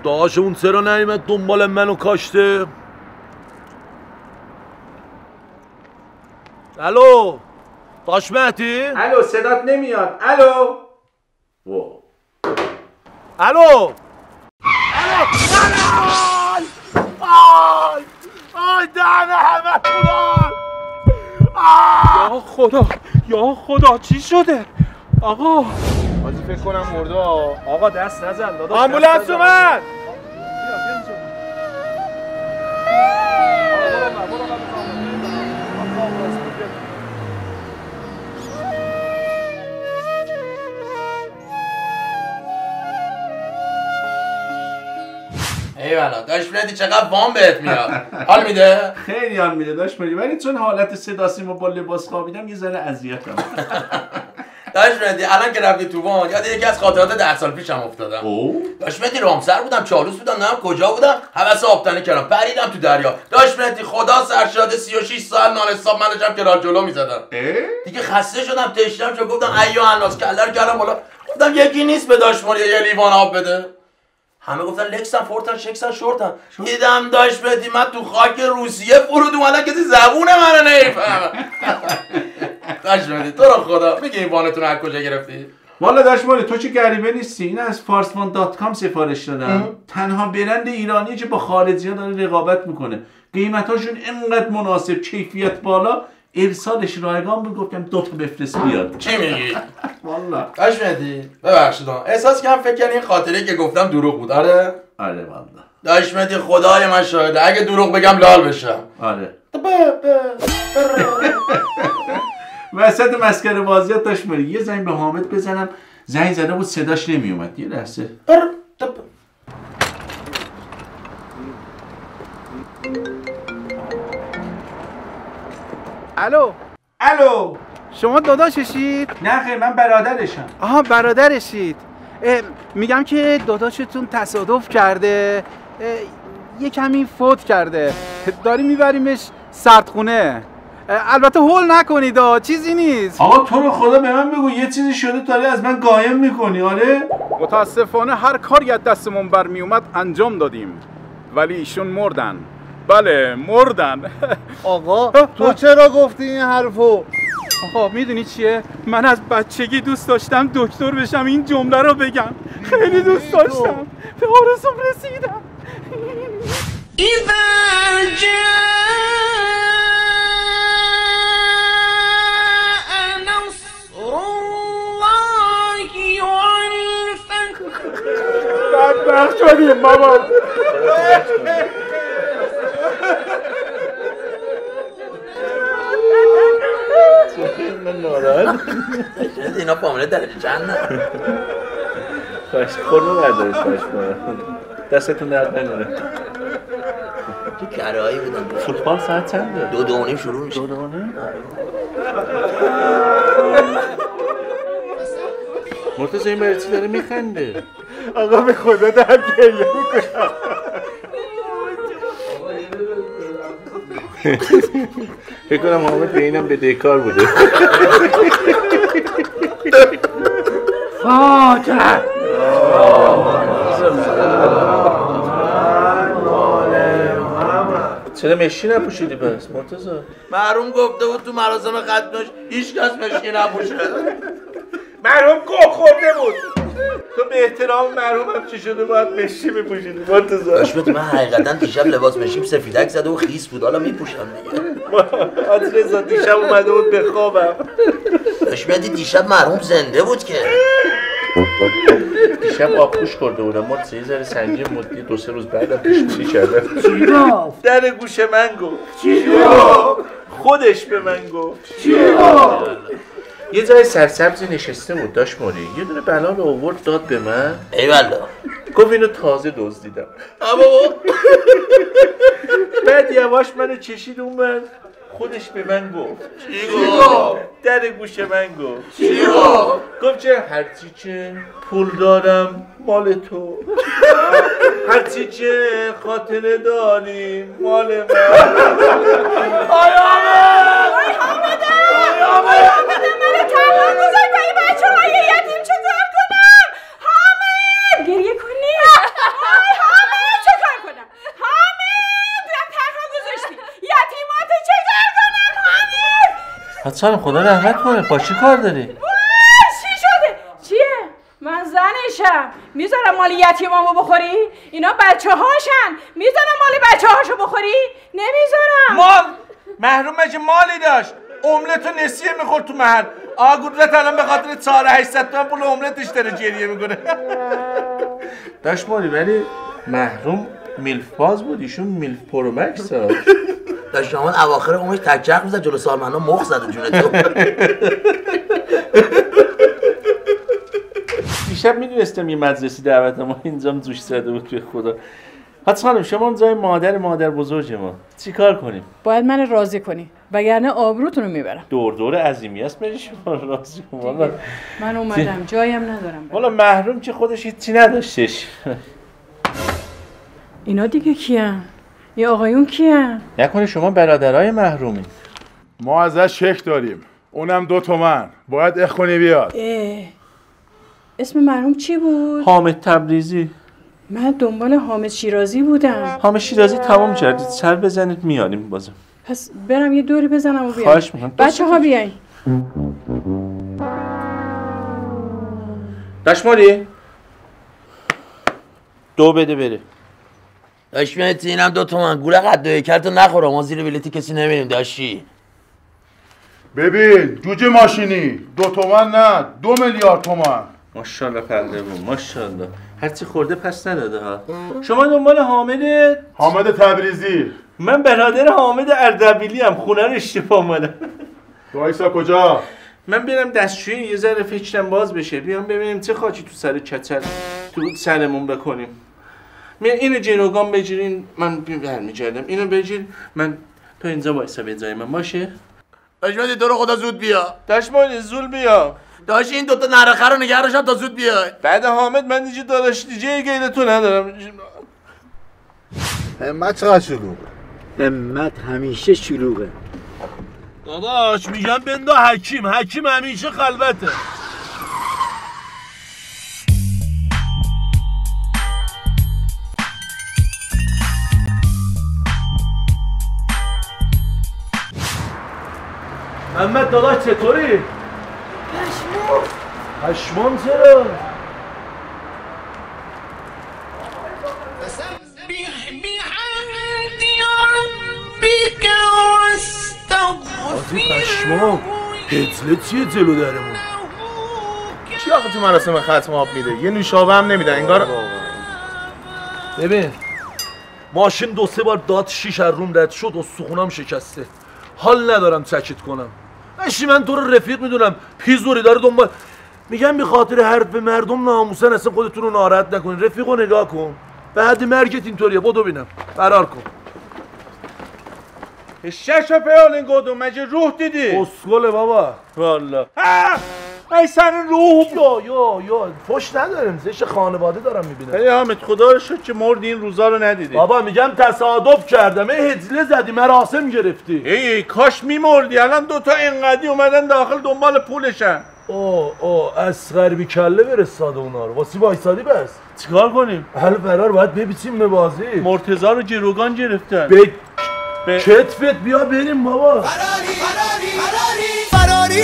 داشمون چرا نیومد دنبال منو کاشته؟ الو داش مهدی؟ الو صدات نمیاد. الو الو آی دهنه همه تونان. یا خدا چی شده آقا؟ حاجی فکر کنم مرده. آقا دست نزن داداش. آمبولانس اومد. ایوالا داش مهدی چقدر وام بهت میاد. حال میده؟ خیلی حال میده داش مهدی، ولی چون حالت صدا سیما با لباس خوابیدم یه ذره اذیتم. داش مهدی الان که رفتی تو وان یاد یکی از خاطرات 10 سال پیشم افتادم. داش مهدی رامسر بودم، چالوس بودم، نمیدونم کجا بودم، هوس آبتنی کردم، پریدم تو دریا. داش مهدی خدا سرشاده 36 ساعت نان حساب من داشتم کنار جلو میزدم. دیگه خسته شدم، تشنم شد، گفتم ایو الناس کلر کردم بالا. گفتم یکی نیست به داش مهدی یه لیوان آب بده. همه گفتن لکسن فورتن شکسن شورتن. دیدم داش مهدی من تو خاک روسیه فرود اومدم، کسی زبون منو نمیفهمه. داش مهدی تو رو خدا میگه این وانتون از کجا گرفتی؟ والا داش مهدی تو چه غریبه نیستی. این از farsman.com سفارش دادم. تنها برند ایرانی که با خارجی‌ها داره رقابت میکنه. قیمتاشون انقدر مناسب، کیفیت بالا، ارسالش رایگان بود. گفتم 2 تا بفرست بیاد. چی میگی؟ والا داش مهدی ببخشید احساس کردم فکر کنی این خاطره که گفتم دروغ بود. آره والا داش مهدی خدای من شاهده اگه دروغ بگم لال بشم. آره وسط مسخره بازیات داش مهدی یه زنگ به حامد بزنم. زنگ زده بود صداش نمیومد. یه لحظه. الو شما داداششید؟ نه خیر من برادرشم. آها برادرشید. میگم که داداشتون تصادف کرده، یه کمی فوت کرده، داری میبریمش سردخونه. البته هول نکنید چیزی نیست. آقا تو رو خدا به من بگو یه چیزی شده داری از من قایم میکنی. آره متاسفانه هر کاری از دستمون برمی اومد انجام دادیم، ولی ایشون مردن. بله مردن. آقا تو چرا گفتی این حرفو؟ آقا میدونی چیه؟ من از بچگی دوست داشتم دکتر بشم، این جمله رو بگم. خیلی دوست داشتم، به آرزوم رسیدم. بدبخت شدیم بابا. من ناراحت. اینا فامیل درجه چند نه؟ خواهش خورمو بردارید. خواهش دستتون درد نکنه. چه کرهایی بودن. فوتبال ساعت چنده؟ 2:30 شروع میشه. 2:30؟ مرتضی این برای چی داره میخنده؟ آقا به خدا در گریه میکنم. فکر کنم حامد به اینم بدهکار بوده. فاتح چرا مشی نپوشیدی پس مرتضی؟ محروم گفته بود تو مراسم ختمش هیچ کس مشکی نپوشه. مرحوم گوه خورده بود. تو به احترام مرحومم چی شده باید مشی بپوشیدی مرتضی. داش مهدی من حقیقتا دیشب لباس مشیم سفیدک زده و خیس بود، حالا میپوشم دیگه. حاج رضا دیشب اومده بود به خوابم. داش مهدی دیشب مرحوم زنده بود که. دیشب آبگوش خورده بودم مرتضی، یه ذره سنگین مدتی 2-3 روز بعدم پیش‌بینی کردم. چی گفت؟ در گوش من گفت. چی گفت؟ خودش به من گفت. چی گفت؟ یه جای سرسبزی نشسته بود داش موری، یه دونه بلال آورد داد به من. ایوالا گفت اینو تازه دزدیدم. بابا بعد یواش منو چشید اون من، خودش به من گفت. چی گفت؟ در گوش من گفت. چی گفت؟ گفت چه هرچی که پول دارم مال تو، هرچی که خاطره داری مال من. آی حامد! آی حامد منو تنها گذاشت با این بچه های یتیم چطور کنم؟ حامد گریه کنی؟ آی حتما خدا رحمت کنه. با چی کار داری؟ چی شده؟ چیه؟ من زنشم. میذارم مال یتیمامو بخوری؟ اینا بچه هاشن. میذارم مال بچه هاشو بخوری؟ نمیذارم. مال محروم مگه مالی داشت؟ املت و نسیه میخورد تو محل. آقا گودرت الان به خاطر 4800 تومن پول املتش داره گریه میکنه. داشت مالی ولی محروم میلف باز بود، ایشون میلف پرومکس ها. داشت نامان اواخر عمرش تکچرخ میزد جلو سالمندا مخ زده جون تو. دیشب میدونستم یه مدرسی دعوت ما اینجام جوش زده بود توی خدا. حدس خانم شما جای مادر بزرگ ما چی کار کنیم؟ باید من راضی کنی وگرنه آبروتون رو میبرم. دور عظیمی است بری شما راضی کن. من اومدم جایم ندارم. والا محروم که خودش هیچی نداشتش. اینا دیگه کیان؟ یه آقایون کیان؟ نکنه شما برادرای محرومی؟ ما ازش شک داریم، اونم 2 تومن. باید اخونی بیاد. اسم مرحوم چی بود؟ حامد تبریزی. من دنبال حامد شیرازی بودم. حامد شیرازی تمام کردید، سر بزنید میاریم بازم. پس برم یه دوری بزنم و بیام. خواهش میکنم. بچه ها بیاین. دشمالی 2 بده بره. داشت میاد اینم 2 تومن. گوله قد 2 هیکل نخوره. ما زیر بلیتی کسی نمیریم داشتی. ببین جوجه ماشینی 2 تومن نه 2 میلیارد تومن. ماشاءالله پهلوون ماشاءالله. هرچی خورده پس نداده ها. شما دنبال حامد تبریزی. من برادر حامد اردبیلی ام. خونه رو اشتباه اومدم. وایسا کجا؟ من برم دستشویی یه ذره فکرم باز بشه. بیام ببینیم چه خاکی تو سر کچل تو سرمون بکنیم. اینو جیروگان بگیرین من برمیگردم. اینو بگیر من تو اینجا وایسا به جای من باشه. داشت تو رو خدا زود بیا. داشت زول بیا. داشت این 2 تا نرخه رو نگه داشتم تا زود بیای. بعد حامد من دیگه داداش دیگه غیر تو ندارم. همت چقدر شلوغه؟ همت همیشه شلوغه. داداش میگم بندا حکیم همیشه خلوته. محمد داداش چطوری؟ پشمان چرا؟ پشمان هتله چیه جلو درمون؟ کی آخه تو مراسم ختم آب میده؟ یه نوشابه هم نمیدن انگار. ببین ماشین 2-3 بار داد شیش از روم رد شد و سخونم شکسته. حال ندارم چکت کنم. اشی من تو رو رفیق میدونم پیزوری داره دنبال. میگم به خاطر حرف مردم ناموسن اصلا خودتون رو ناراحت نکنین. رفیقو نگاه کن. بعد مرگت اینطوریه. بدو ببینم. فرار کن. شش پیالین گودو مگه روح دیدی؟ اسکله بابا. والا ای سن روح یا فش ندارم. زش خانواده دارم میبینم. ای حامد خدا رو شکر که مرد این روزا رو ندیدی. بابا میگم تصادف کردم. ای هجله زدی مراسم گرفتی. ای کاش میمردی. الان 2 تا انقدی اومدن داخل دنبال پولشن. اصغر بی کله برساده اونا رو. واسه وایسادی بس چیکار کنیم؟ حل فرار باید ببیچیم به بازی. مرتضی رو جیروگان گرفتن. به کتفت بیا بریم بابا. فراری